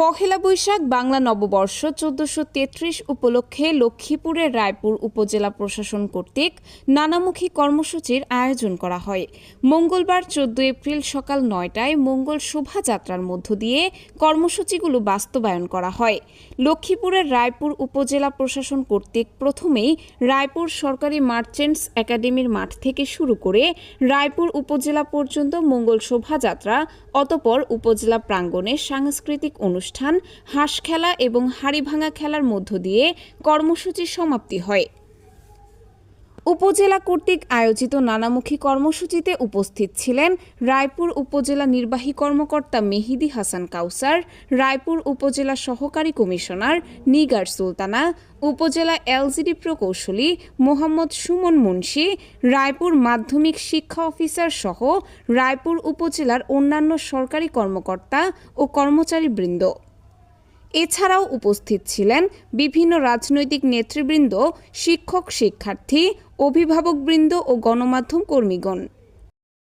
পহেলা বৈশাখ বাংলা নববর্ষ ১৪৩৩ উপলক্ষে লক্ষ্মীপুরের রায়পুর উপজেলা প্রশাসন কর্তৃক নানামুখী কর্মসূচির আয়োজন করা হয়। মঙ্গলবার ১৪ এপ্রিল সকাল ৯টায় মঙ্গল শোভাযাত্রার মধ্য দিয়ে কর্মসূচিগুলো বাস্তবায়ন করা হয়। লক্ষ্মীপুরের রায়পুর উপজেলা প্রশাসন কর্তৃক প্রথমেই রায়পুর সরকারি মার্চেন্টস একাডেমির মাঠ থেকে শুরু করে রায়পুর উপজেলা পর্যন্ত মঙ্গল শোভাযাত্রা, অতঃপর উপজেলা প্রাঙ্গণে সাংস্কৃতিক অনুষ্ঠান, হাঁস খেলা এবং হাড়ি ভাঙা খেলার মধ্য দিয়ে কর্মসূচির সমাপ্তি হয়। উপজেলা কর্তৃক আয়োজিত নানামুখী কর্মসূচিতে উপস্থিত ছিলেন রায়পুর উপজেলা নির্বাহী কর্মকর্তা মেহেদী হাসান কাউসার, রায়পুর উপজেলা সহকারী কমিশনার নিগার সুলতানা, উপজেলা এলজিডি প্রকৌশলী মোহাম্মদ সুমন মুন্সি, রায়পুর মাধ্যমিক শিক্ষা অফিসার সহ রায়পুর উপজেলার অন্যান্য সরকারি কর্মকর্তা ও কর্মচারীবৃন্দ। এছাড়াও উপস্থিত ছিলেন বিভিন্ন রাজনৈতিক নেতৃবৃন্দ, শিক্ষক, শিক্ষার্থী, অভিভাবকবৃন্দ ও গণমাধ্যম কর্মীগণ।